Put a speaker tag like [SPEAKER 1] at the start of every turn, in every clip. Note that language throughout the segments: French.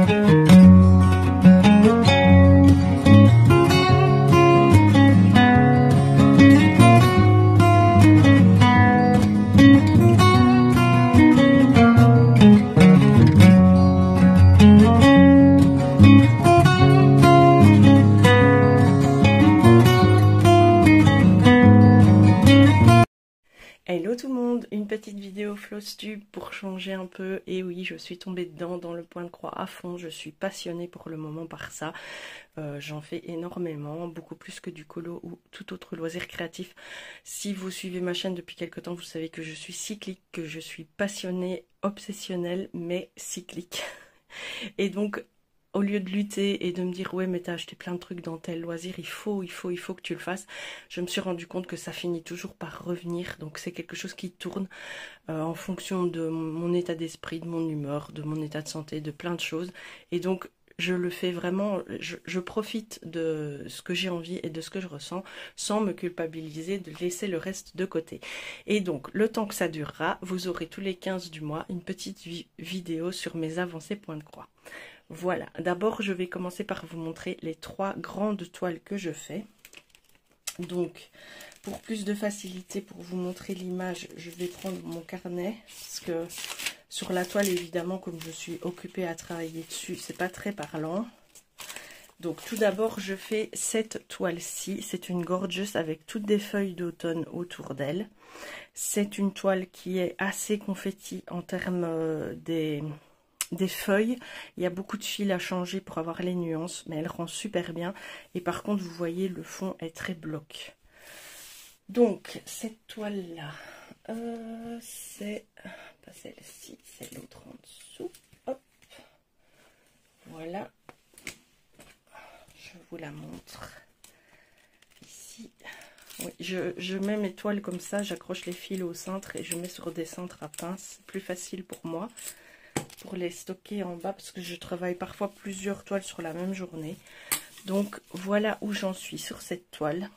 [SPEAKER 1] Hello tout le monde, une petite vidéo Flosstube pour changer un peu. Et oui, je suis tombée dedans dans le point de croix à fond, je suis passionnée pour le moment par ça. J'en fais énormément, beaucoup plus que du colo ou tout autre loisir créatif. Si vous suivez ma chaîne depuis quelque temps, vous savez que je suis cyclique, que je suis passionnée, obsessionnelle, mais cyclique. Et donc, au lieu de lutter et de me dire ouais mais t'as acheté plein de trucs dans tel loisir, il faut que tu le fasses, je me suis rendu compte que ça finit toujours par revenir. Donc c'est quelque chose qui tourne en fonction de mon état d'esprit, de mon humeur, de mon état de santé, de plein de choses. Et donc je le fais vraiment, je profite de ce que j'ai envie et de ce que je ressens sans me culpabiliser de laisser le reste de côté. Et donc le temps que ça durera, vous aurez tous les 15 du mois une petite vidéo sur mes avancées point de croix. Voilà, d'abord je vais commencer par vous montrer les 3 grandes toiles que je fais. Donc pour plus de facilité, pour vous montrer l'image, je vais prendre mon carnet, parce que sur la toile évidemment, comme je suis occupée à travailler dessus, c'est pas très parlant. Donc tout d'abord je fais cette toile-ci, c'est une gorgeous avec toutes des feuilles d'automne autour d'elle. C'est une toile qui est assez confetti en termes des feuilles. Il y a beaucoup de fils à changer pour avoir les nuances, mais elle rend super bien. Et par contre, vous voyez, le fond est très bloc. Donc, cette toile-là, c'est pas celle-ci, c'est l'autre en dessous. Hop, voilà. Je vous la montre. Ici. Oui, je mets mes toiles comme ça, j'accroche les fils au cintre et je mets sur des cintres à pince. C'est plus facile pour moi, pour les stocker en bas, parce que je travaille parfois plusieurs toiles sur la même journée. Donc voilà où j'en suis sur cette toile.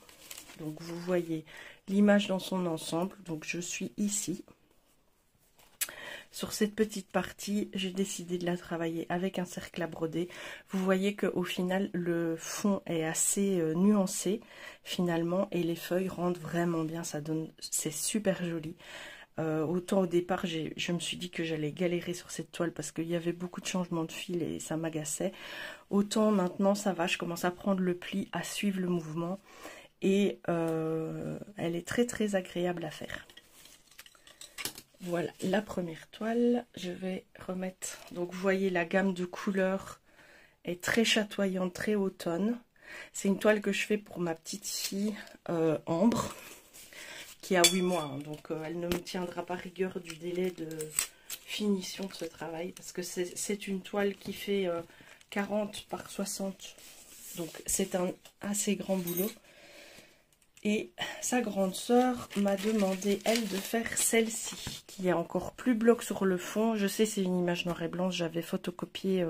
[SPEAKER 1] Donc vous voyez l'image dans son ensemble. Donc je suis ici. Sur cette petite partie, j'ai décidé de la travailler avec un cercle à broder. Vous voyez qu'au final, le fond est assez nuancé finalement, et les feuilles rendent vraiment bien. Ça donne, c'est super joli. Autant au départ, je me suis dit que j'allais galérer sur cette toile parce qu'il y avait beaucoup de changements de fil et ça m'agaçait. Autant maintenant, ça va, je commence à prendre le pli, à suivre le mouvement. Et elle est très très agréable à faire. Voilà, la première toile, je vais remettre, donc vous voyez la gamme de couleurs est très chatoyante, très automne. C'est une toile que je fais pour ma petite fille Ambre, qui a 8 mois, hein, donc elle ne me tiendra pas rigueur du délai de finition de ce travail, parce que c'est une toile qui fait 40 par 60, donc c'est un assez grand boulot. Et sa grande sœur m'a demandé, elle, de faire celle-ci, qui est encore plus bloc sur le fond. Je sais, c'est une image noir et blanc, j'avais photocopié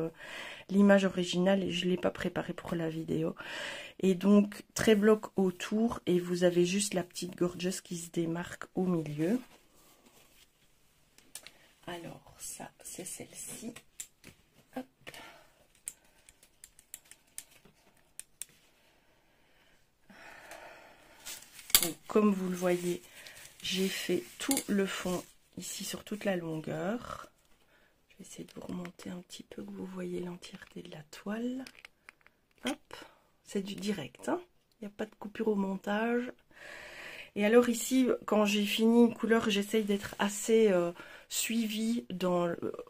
[SPEAKER 1] l'image originale et je ne l'ai pas préparée pour la vidéo. Et donc, très bloc autour, et vous avez juste la petite gorgeous qui se démarque au milieu. Alors, ça, c'est celle-ci. Hop. Donc, comme vous le voyez, j'ai fait tout le fond ici sur toute la longueur. Je vais essayer de vous remonter un petit peu, que vous voyez l'entièreté de la toile. Hop, c'est du direct, hein. Il n'y a pas de coupure au montage. Et alors ici, quand j'ai fini une couleur, j'essaye d'être assez suivie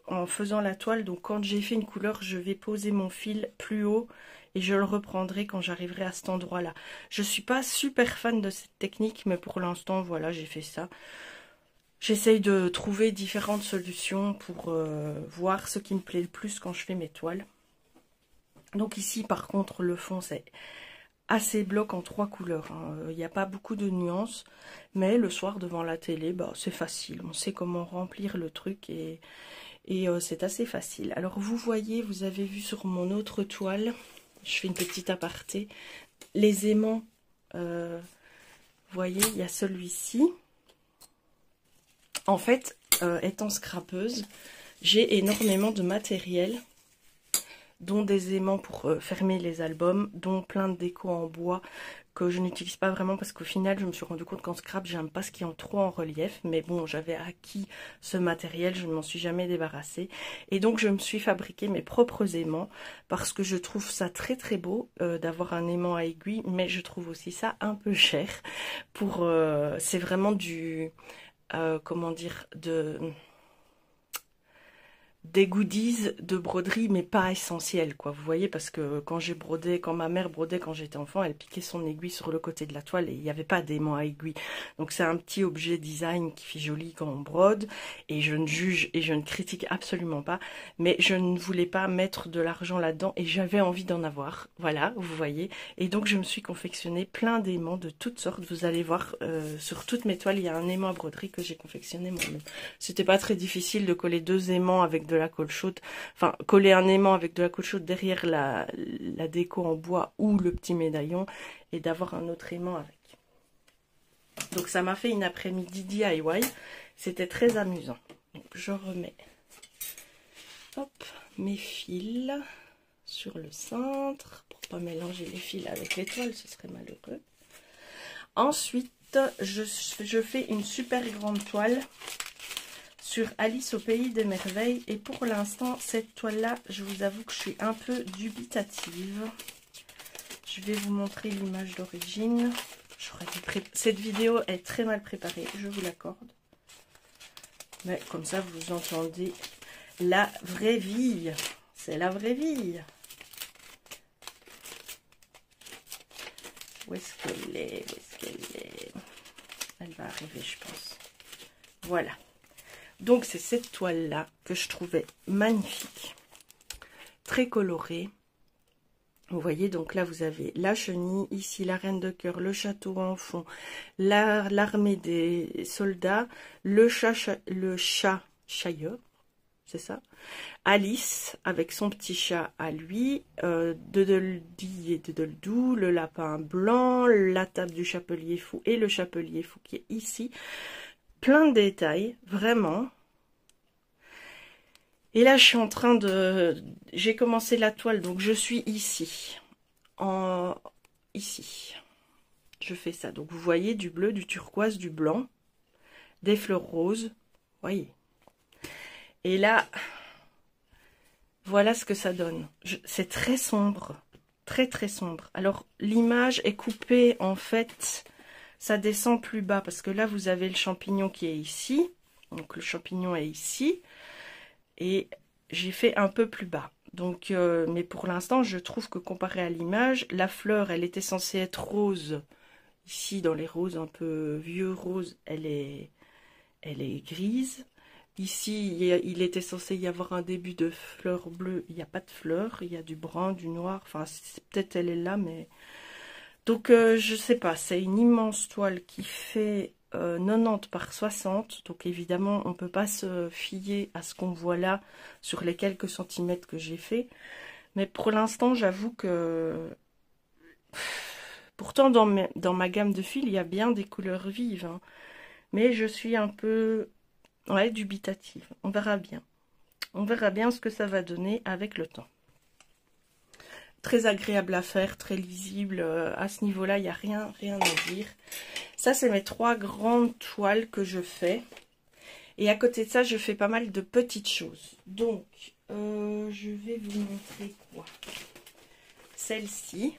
[SPEAKER 1] en faisant la toile. Donc quand j'ai fait une couleur, je vais poser mon fil plus haut et je le reprendrai quand j'arriverai à cet endroit-là. Je ne suis pas super fan de cette technique, mais pour l'instant, voilà, j'ai fait ça. J'essaye de trouver différentes solutions pour voir ce qui me plaît le plus quand je fais mes toiles. Donc ici, par contre, le fond, c'est assez bloc en 3 couleurs. Il n'y a pas beaucoup de nuances, mais le soir devant la télé, bah, c'est facile. On sait comment remplir le truc et c'est assez facile. Alors vous voyez, vous avez vu sur mon autre toile, je fais une petite aparté, les aimants, vous voyez, il y a celui-ci. En fait, étant scrapeuse, j'ai énormément de matériel dont des aimants pour fermer les albums, dont plein de déco en bois que je n'utilise pas vraiment parce qu'au final je me suis rendu compte qu'en scrap j'aime pas ce qui est trop en relief, mais bon, j'avais acquis ce matériel, je ne m'en suis jamais débarrassée et donc je me suis fabriqué mes propres aimants parce que je trouve ça très très beau d'avoir un aimant à aiguille, mais je trouve aussi ça un peu cher pour c'est vraiment du comment dire, des goodies de broderie, mais pas essentiels, quoi, vous voyez, parce que quand j'ai brodé, quand ma mère brodait quand j'étais enfant, elle piquait son aiguille sur le côté de la toile et il n'y avait pas d'aimant à aiguille. Donc c'est un petit objet design qui fait joli quand on brode, et je ne juge et je ne critique absolument pas, mais je ne voulais pas mettre de l'argent là-dedans et j'avais envie d'en avoir, voilà, vous voyez, et donc je me suis confectionné plein d'aimants de toutes sortes. Vous allez voir, sur toutes mes toiles, il y a un aimant à broderie que j'ai confectionné moi-même. C'était pas très difficile de coller 2 aimants avec de la colle chaude, enfin coller un aimant avec de la colle chaude derrière la déco en bois ou le petit médaillon et d'avoir un autre aimant avec. Donc ça m'a fait une après-midi DIY, c'était très amusant. Donc je remets hop, mes fils sur le cintre pour pas mélanger les fils avec les toiles, ce serait malheureux. Ensuite je fais une super grande toile sur Alice au pays des merveilles, et pour l'instant cette toile là, je vous avoue que je suis un peu dubitative. Je vais vous montrer l'image d'origine. Cette vidéo est très mal préparée, je vous l'accorde, mais comme ça vous entendez la vraie vie, c'est la vraie vie. Où est-ce qu'elle est? Où est-ce qu'elle est? Elle va arriver, je pense. Voilà. Donc c'est cette toile là que je trouvais magnifique, très colorée. Vous voyez, donc là vous avez la chenille, ici la reine de cœur, le château en fond, l'armée des soldats, le chat chailleur, c'est ça, Alice avec son petit chat à lui, Dodeldi et Dodeldou, le lapin blanc, la table du chapelier fou et le chapelier fou qui est ici. Plein de détails, vraiment. Et là, je suis en train de... J'ai commencé la toile, donc je suis ici. Ici. Je fais ça. Donc, vous voyez du bleu, du turquoise, du blanc, des fleurs roses. Voyez. Et là, voilà ce que ça donne. C'est très sombre. Très, très sombre. Alors, l'image est coupée, en fait... Ça descend plus bas parce que là vous avez le champignon qui est ici, donc le champignon est ici et j'ai fait un peu plus bas. Donc mais pour l'instant je trouve que comparé à l'image, la fleur elle était censée être rose, ici dans les roses un peu vieux roses elle est grise. Ici il était censé y avoir un début de fleurs bleues, il n'y a pas de fleurs, il y a du brun, du noir, enfin peut-être elle est là mais... Donc je sais pas, c'est une immense toile qui fait 90 par 60, donc évidemment on peut pas se fier à ce qu'on voit là sur les quelques centimètres que j'ai fait, mais pour l'instant j'avoue que pourtant dans ma gamme de fils il y a bien des couleurs vives, hein. Mais je suis un peu dubitative, on verra bien ce que ça va donner avec le temps. Très agréable à faire, très lisible, à ce niveau-là, il n'y a rien à dire. Ça, c'est mes 3 grandes toiles que je fais. Et à côté de ça, je fais pas mal de petites choses. Donc, je vais vous montrer quoi. Celle-ci.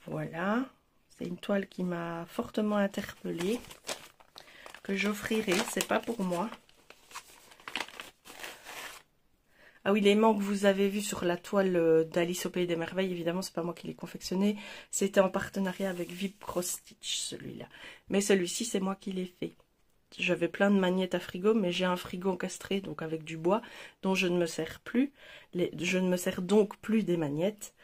[SPEAKER 1] Voilà. C'est une toile qui m'a fortement interpellée, que j'offrirai, c'est pas pour moi. Ah oui, l'aimant que vous avez vu sur la toile d'Alice au pays des merveilles, évidemment, c'est pas moi qui l'ai confectionné. C'était en partenariat avec Vib Cross Stitch, celui-là. Mais celui-ci, c'est moi qui l'ai fait. J'avais plein de magnettes à frigo, mais j'ai un frigo encastré, donc avec du bois, dont je ne me sers plus. Je ne me sers donc plus des magnettes.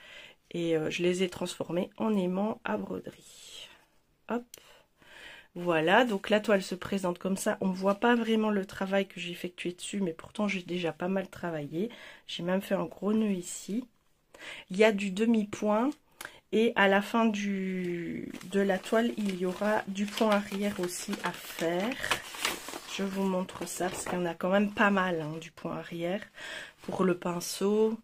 [SPEAKER 1] Et je les ai transformées en aimants à broderie. Hop. Voilà, donc la toile se présente comme ça. On ne voit pas vraiment le travail que j'ai effectué dessus, mais pourtant j'ai déjà pas mal travaillé. J'ai même fait un gros nœud ici. Il y a du demi-point et à la fin de la toile, il y aura du point arrière aussi à faire. je vous montre ça parce qu'il y en a quand même pas mal hein, du point arrière. Pour le pinceau,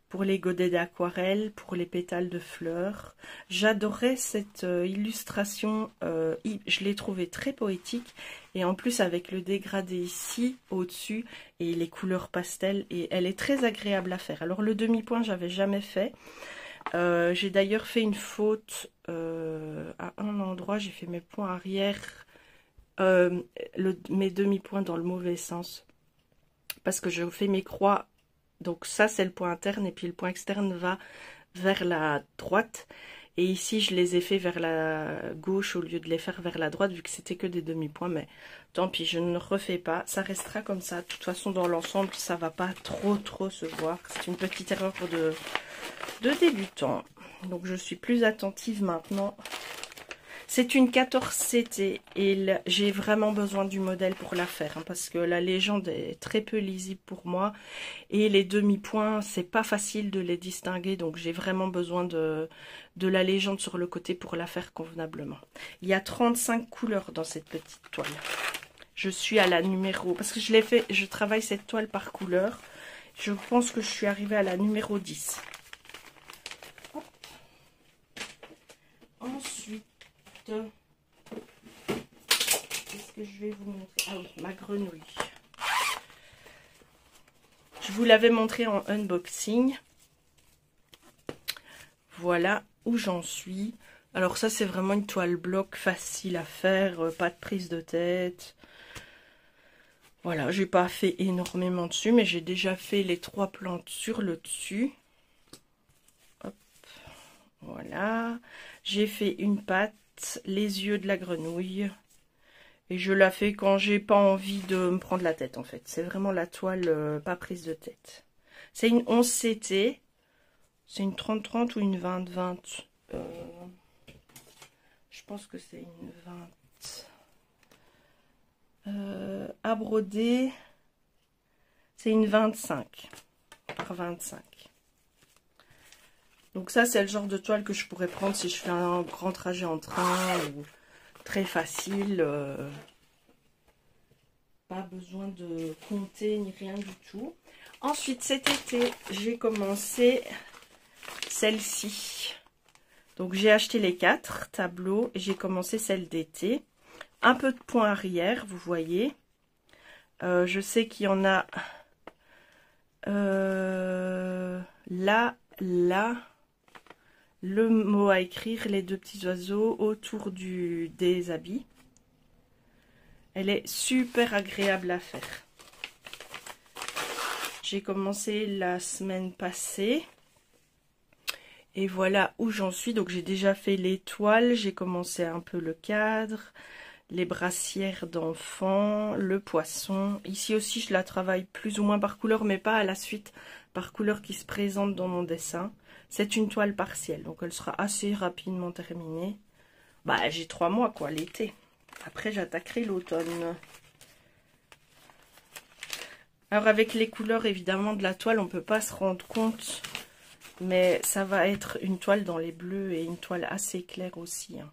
[SPEAKER 1] pour les godets d'aquarelle, pour les pétales de fleurs. J'adorais cette illustration, je l'ai trouvée très poétique. Et en plus avec le dégradé ici, au-dessus, et les couleurs pastel, et elle est très agréable à faire. Alors le demi-point, j'avais jamais fait. J'ai d'ailleurs fait une faute à un endroit, j'ai fait mes points arrière, mes demi-points dans le mauvais sens. Parce que je fais mes croix, donc ça c'est le point interne, et puis le point externe va vers la droite. Et ici, je les ai fait vers la gauche au lieu de les faire vers la droite, vu que c'était que des demi-points. Mais tant pis, je ne refais pas. Ça restera comme ça. De toute façon, dans l'ensemble, ça va pas trop se voir. C'est une petite erreur de débutant. Donc, je suis plus attentive maintenant. C'est une 14CT et j'ai vraiment besoin du modèle pour la faire. Hein, parce que la légende est très peu lisible pour moi. Et les demi-points, c'est pas facile de les distinguer. Donc, j'ai vraiment besoin de la légende sur le côté pour la faire convenablement. Il y a 35 couleurs dans cette petite toile. Je suis à la numéro... Parce que je travaille cette toile par couleur. Je pense que je suis arrivée à la numéro 10. Hop. Ensuite... Qu'est-ce que je vais vous montrer? Ah oui, ma grenouille. Je vous l'avais montré en unboxing. Voilà où j'en suis. Alors ça, c'est vraiment une toile bloc facile à faire, pas de prise de tête. Voilà, j'ai pas fait énormément dessus, mais j'ai déjà fait les 3 plantes sur le dessus. Hop, voilà. J'ai fait une patte, les yeux de la grenouille. Et je la fais quand j'ai pas envie de me prendre la tête, en fait. C'est vraiment la toile pas prise de tête. C'est une 11CT. C'est une 30-30 ou une 20-20 je pense que c'est une 20. À broder, c'est une 25 par 25. Donc ça, c'est le genre de toile que je pourrais prendre si je fais un grand trajet en train ou très facile. Pas besoin de compter ni rien du tout. Ensuite, cet été, j'ai commencé celle-ci. Donc j'ai acheté les 4 tableaux et j'ai commencé celle d'été. Un peu de point arrière, vous voyez. Je sais qu'il y en a là, le mot à écrire, les 2 petits oiseaux autour des habits. Elle est super agréable à faire. J'ai commencé la semaine passée. Et voilà où j'en suis. Donc j'ai déjà fait les toiles, j'ai commencé un peu le cadre, les brassières d'enfants, le poisson. Ici aussi je la travaille plus ou moins par couleur, mais pas à la suite, par couleur qui se présente dans mon dessin. C'est une toile partielle, donc elle sera assez rapidement terminée. Bah j'ai 3 mois quoi, l'été. Après j'attaquerai l'automne. Alors avec les couleurs évidemment de la toile, on ne peut pas se rendre compte... Mais ça va être une toile dans les bleus et une toile assez claire aussi. Hein.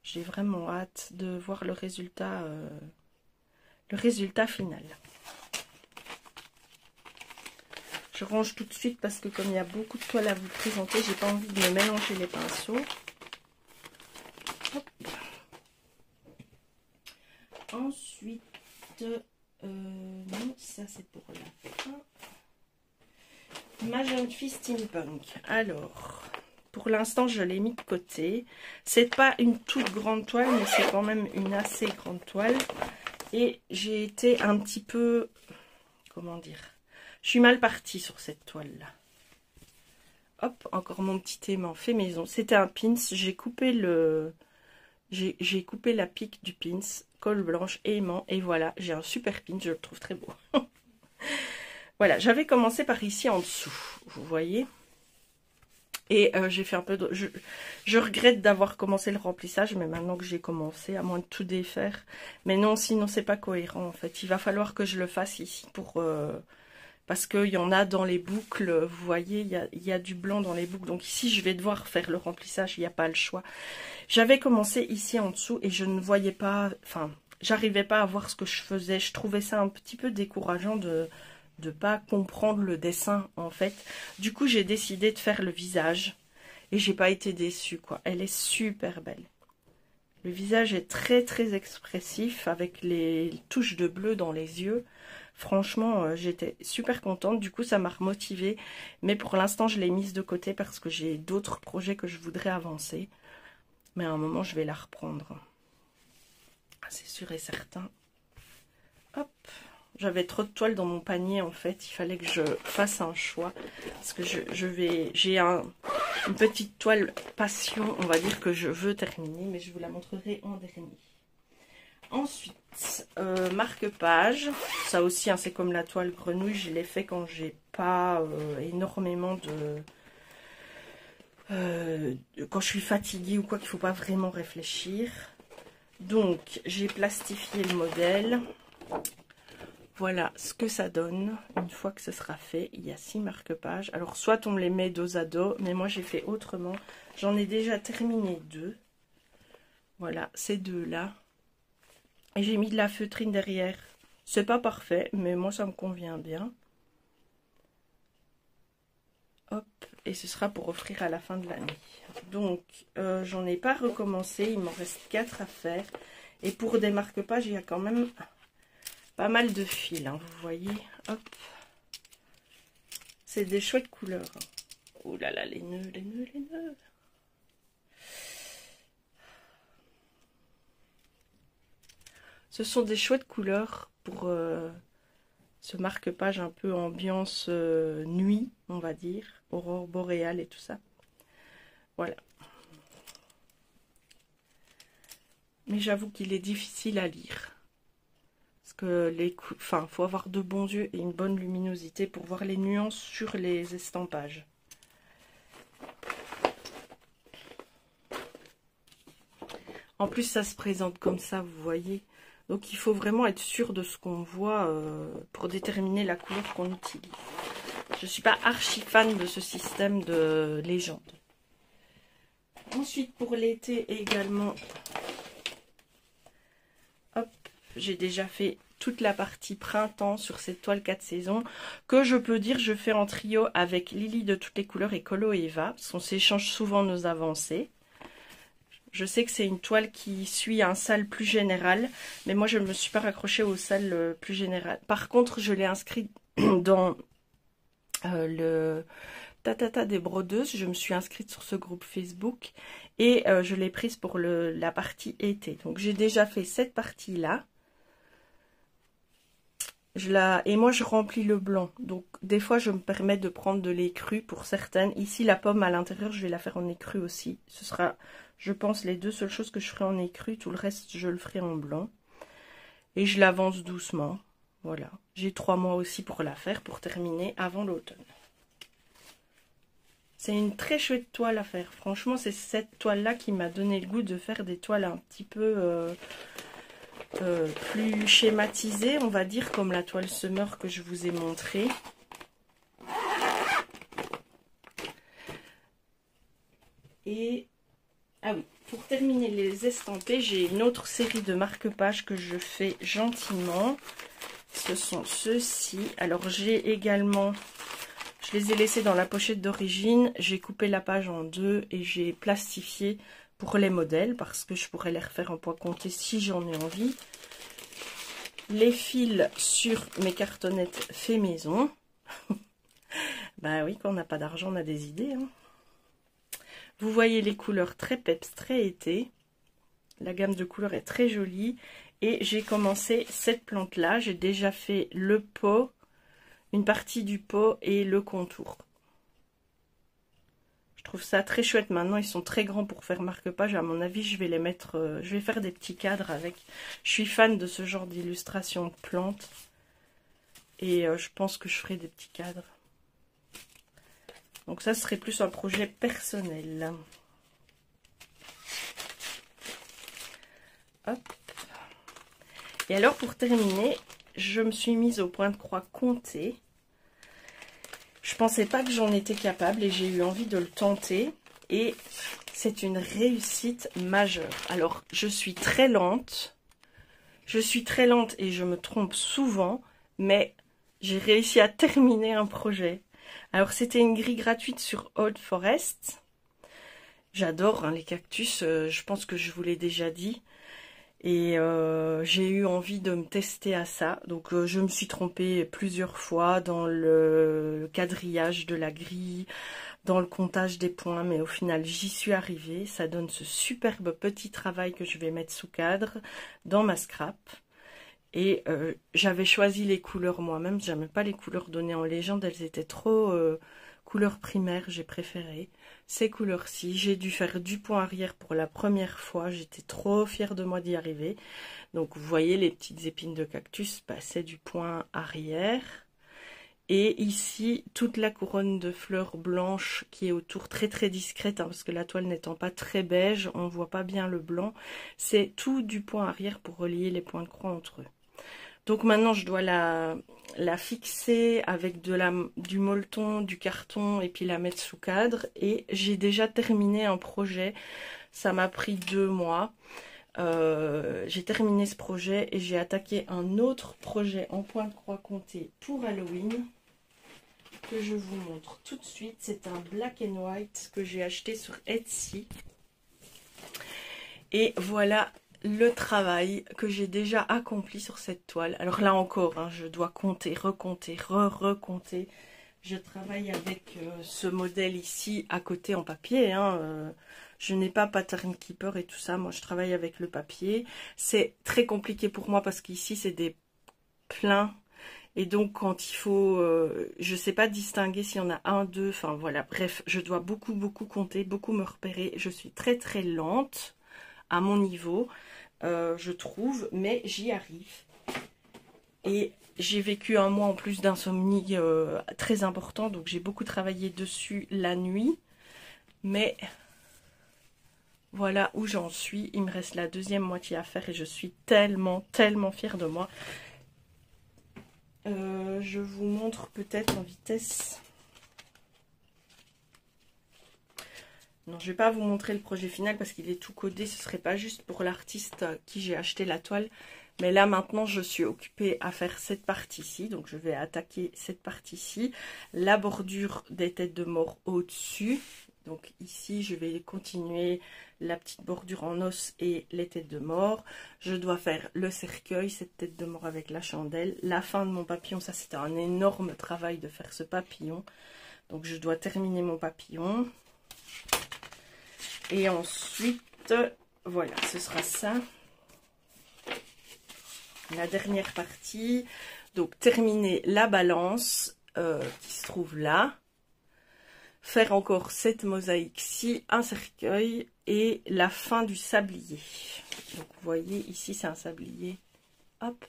[SPEAKER 1] J'ai vraiment hâte de voir le résultat final. Je range tout de suite parce que comme il y a beaucoup de toiles à vous présenter, j'ai pas envie de me mélanger les pinceaux. Hop. Ensuite, non, ça c'est pour la fin. Ma jeune fille steampunk. Alors, pour l'instant, je l'ai mis de côté. C'est pas une toute grande toile, mais c'est quand même une assez grande toile. Et j'ai été un petit peu... Comment dire? Je suis mal partie sur cette toile-là. Hop, encore mon petit aimant fait maison. C'était un pins. J'ai coupé j'ai coupé la pique du pins, colle blanche et aimant. Et voilà, j'ai un super pins. Je le trouve très beau. Voilà, j'avais commencé par ici en dessous, vous voyez. Et j'ai fait un peu de... Je regrette d'avoir commencé le remplissage, mais maintenant que j'ai commencé, à moins de tout défaire. Mais non, sinon c'est pas cohérent en fait. Il va falloir que je le fasse ici pour... parce qu'il y en a dans les boucles, vous voyez, il y a du blanc dans les boucles. Donc ici, je vais devoir faire le remplissage, il n'y a pas le choix. J'avais commencé ici en dessous et je ne voyais pas... Enfin, j'arrivais pas à voir ce que je faisais. Je trouvais ça un petit peu décourageant de pas comprendre le dessin en fait. Du coup, j'ai décidé de faire le visage et j'ai pas été déçue quoi. Elle est super belle. Le visage est très très expressif avec les touches de bleu dans les yeux. Franchement, j'étais super contente. Du coup, ça m'a remotivée. Mais pour l'instant, je l'ai mise de côté parce que j'ai d'autres projets que je voudrais avancer. Mais à un moment, je vais la reprendre. C'est sûr et certain. Hop. J'avais trop de toiles dans mon panier en fait. Il fallait que je fasse un choix. Parce que j'ai une petite toile passion, on va dire, que je veux terminer. Mais je vous la montrerai en dernier. Ensuite, marque-page. Ça aussi, hein, c'est comme la toile grenouille. Je l'ai fait quand j'ai pas énormément quand je suis fatiguée ou quoi, qu'il ne faut pas vraiment réfléchir. Donc, j'ai plastifié le modèle. Voilà ce que ça donne une fois que ce sera fait. Il y a 6 marque-pages. Alors, soit on me les met dos à dos, mais moi, j'ai fait autrement. J'en ai déjà terminé 2. Voilà, ces 2-là. Et j'ai mis de la feutrine derrière. C'est pas parfait, mais moi, ça me convient bien. Hop, et ce sera pour offrir à la fin de l'année. Donc, j'en ai pas recommencé. Il m'en reste 4 à faire. Et pour des marque-pages, il y a quand même pas mal de fils, hein, vous voyez. Hop. C'est des chouettes couleurs. Oh là là, les nœuds, les nœuds, les nœuds. Ce sont des chouettes couleurs pour ce marque-page un peu ambiance nuit, on va dire. Aurore boréale et tout ça. Voilà. Mais j'avoue qu'il est difficile à lire. Parce que faut avoir de bons yeux et une bonne luminosité pour voir les nuances sur les estampages. En plus, ça se présente comme ça, vous voyez. Donc, il faut vraiment être sûr de ce qu'on voit pour déterminer la couleur qu'on utilise. Je ne suis pas archi fan de ce système de légende. Ensuite, pour l'été également, hop, j'ai déjà fait toute la partie printemps sur cette toile 4 saisons, que je peux dire je fais en trio avec Lily de toutes les couleurs et Colo et Eva, parce qu'on s'échange souvent nos avancées. Je sais que c'est une toile qui suit un sale plus général, mais moi je ne me suis pas raccrochée au sale plus général. Par contre, je l'ai inscrit dans le Tatata des brodeuses. Je me suis inscrite sur ce groupe Facebook et je l'ai prise pour la partie été. Donc j'ai déjà fait cette partie-là. Et moi je remplis le blanc. Donc des fois je me permets de prendre de l'écru pour certaines. Ici la pomme à l'intérieur, je vais la faire en écru aussi. Ce sera, je pense, les 2 seules choses que je ferai en écru. Tout le reste je le ferai en blanc. Et je l'avance doucement. Voilà. J'ai 3 mois aussi pour la faire, pour terminer avant l'automne. C'est une très chouette toile à faire. Franchement, c'est cette toile-là qui m'a donné le goût de faire des toiles un petit peu plus schématisées, on va dire, comme la toile Summer que je vous ai montrée. Et, ah oui, pour terminer les estampés, j'ai une autre série de marque-pages que je fais gentiment. Ce sont ceux-ci. Alors, j'ai également... Je les ai laissés dans la pochette d'origine, j'ai coupé la page en 2 et j'ai plastifié pour les modèles parce que je pourrais les refaire en poids compté si j'en ai envie. Les fils sur mes cartonnettes fait maison. Bah oui, quand on n'a pas d'argent, on a des idées. Hein. Vous voyez les couleurs très peps, très été. La gamme de couleurs est très jolie. Et j'ai commencé cette plante-là. J'ai déjà fait le pot, une partie du pot et le contour. Je trouve ça très chouette. Maintenant, ils sont très grands pour faire marque-page. À mon avis, je vais les mettre... je vais faire des petits cadres avec. Je suis fan de ce genre d'illustration de plantes. Et je pense que je ferai des petits cadres. Donc ça serait plus un projet personnel. Hop. Et alors, pour terminer, je me suis mise au point de croix compté. Je pensais pas que j'en étais capable et j'ai eu envie de le tenter. Et c'est une réussite majeure. Alors, je suis très lente. Je suis très lente et je me trompe souvent, mais j'ai réussi à terminer un projet. Alors c'était une grille gratuite sur Old Forest. J'adore hein, les cactus, je pense que je vous l'ai déjà dit. Et j'ai eu envie de me tester à ça. Donc je me suis trompée plusieurs fois dans le quadrillage de la grille, dans le comptage des points, mais au final j'y suis arrivée. Ça donne ce superbe petit travail que je vais mettre sous cadre dans ma scrap. Et j'avais choisi les couleurs moi-même, j'aimais pas les couleurs données en légende, elles étaient trop couleurs primaires, j'ai préféré ces couleurs-ci. J'ai dû faire du point arrière pour la première fois, j'étais trop fière de moi d'y arriver. Donc vous voyez les petites épines de cactus, bah, c'est du point arrière. Et ici, toute la couronne de fleurs blanches qui est autour, très très discrète, hein, parce que la toile n'étant pas très beige, on ne voit pas bien le blanc. C'est tout du point arrière pour relier les points de croix entre eux. Donc maintenant, je dois la fixer avec du molleton, du carton, et puis la mettre sous cadre. Et j'ai déjà terminé un projet, ça m'a pris 2 mois. J'ai terminé ce projet et j'ai attaqué un autre projet en point de croix compté pour Halloween que je vous montre tout de suite. C'est un black and white que j'ai acheté sur Etsy. Et voilà le travail que j'ai déjà accompli sur cette toile. Alors là encore, hein, je dois compter, recompter, recompter. Je travaille avec ce modèle ici à côté en papier. Hein, je n'ai pas Pattern Keeper et tout ça. Moi, je travaille avec le papier. C'est très compliqué pour moi parce qu'ici, c'est des pleins. Et donc, quand il faut, je ne sais pas distinguer s'il y en a un, deux. Enfin, voilà. Bref, je dois beaucoup compter, beaucoup me repérer. Je suis très, très lente à mon niveau, je trouve. Mais j'y arrive. Et j'ai vécu un mois en plus d'insomnie très important. Donc, j'ai beaucoup travaillé dessus la nuit. Mais voilà où j'en suis. Il me reste la deuxième moitié à faire et je suis tellement fière de moi. Je vous montre peut-être en vitesse. Non, je ne vais pas vous montrer le projet final parce qu'il est tout codé. Ce ne serait pas juste pour l'artiste à qui j'ai acheté la toile. Mais là, maintenant, je suis occupée à faire cette partie-ci. Donc, je vais attaquer cette partie-ci. La bordure des têtes de mort au-dessus. Donc, ici, je vais continuer la petite bordure en os et les têtes de mort. Je dois faire le cercueil, cette tête de mort avec la chandelle. La fin de mon papillon, ça, c'était un énorme travail de faire ce papillon. Donc, je dois terminer mon papillon. Et ensuite, voilà, ce sera ça. La dernière partie, donc terminer la balance qui se trouve là, faire encore cette mosaïque-ci, un cercueil et la fin du sablier. Donc vous voyez ici c'est un sablier, hop.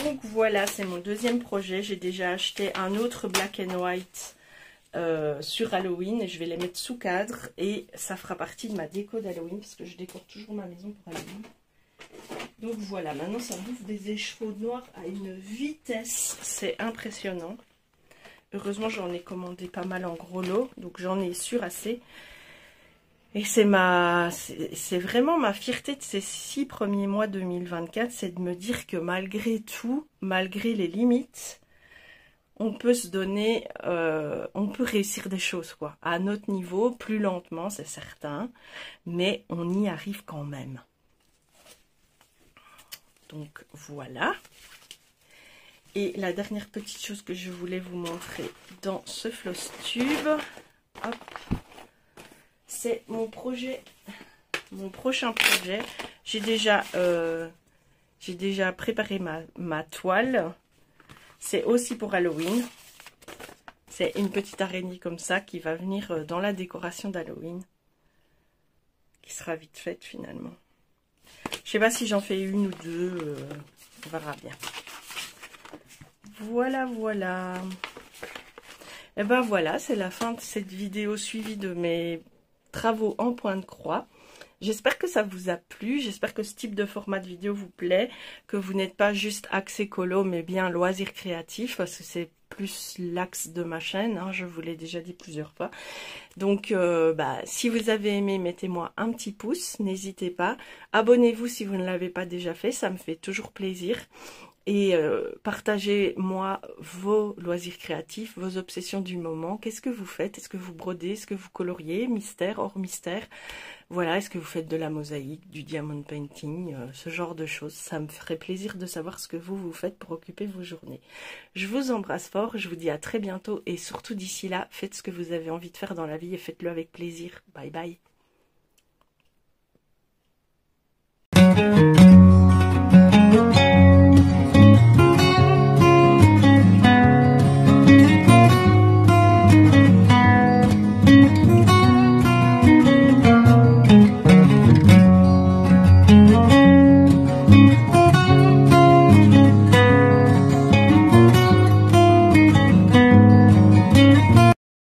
[SPEAKER 1] Donc voilà, c'est mon deuxième projet. J'ai déjà acheté un autre black and white sur Halloween et je vais les mettre sous cadre et ça fera partie de ma déco d'Halloween parce que je décore toujours ma maison pour Halloween. Donc voilà, maintenant ça bouffe des écheveaux noirs à une vitesse, c'est impressionnant. Heureusement j'en ai commandé pas mal en gros lot, donc j'en ai sûr assez. Et c'est vraiment ma fierté de ces 6 premiers mois 2024, c'est de me dire que malgré tout, malgré les limites, on peut se donner, on peut réussir des choses quoi. À notre niveau, plus lentement c'est certain, mais on y arrive quand même. Donc voilà. Et la dernière petite chose que je voulais vous montrer dans ce floss tube, c'est mon projet, mon prochain projet. J'ai déjà préparé ma toile. C'est aussi pour Halloween. C'est une petite araignée comme ça qui va venir dans la décoration d'Halloween. Qui sera vite faite finalement. Je sais pas si j'en fais une ou deux, on verra bien. Voilà, voilà. Et ben voilà, c'est la fin de cette vidéo suivie de mes travaux en point de croix. J'espère que ça vous a plu, j'espère que ce type de format de vidéo vous plaît, que vous n'êtes pas juste axé colo, mais bien loisir créatif, parce que c'est plus l'axe de ma chaîne, hein, je vous l'ai déjà dit plusieurs fois. Donc si vous avez aimé, mettez-moi un petit pouce, n'hésitez pas. Abonnez-vous si vous ne l'avez pas déjà fait, ça me fait toujours plaisir. Et partagez-moi vos loisirs créatifs, vos obsessions du moment. Qu'est-ce que vous faites? Est-ce que vous brodez? Est-ce que vous coloriez? Mystère, hors mystère? Voilà, est-ce que vous faites de la mosaïque, du diamond painting, ce genre de choses? Ça me ferait plaisir de savoir ce que vous faites pour occuper vos journées. Je vous embrasse fort, je vous dis à très bientôt et surtout d'ici là, faites ce que vous avez envie de faire dans la vie et faites-le avec plaisir. Bye bye.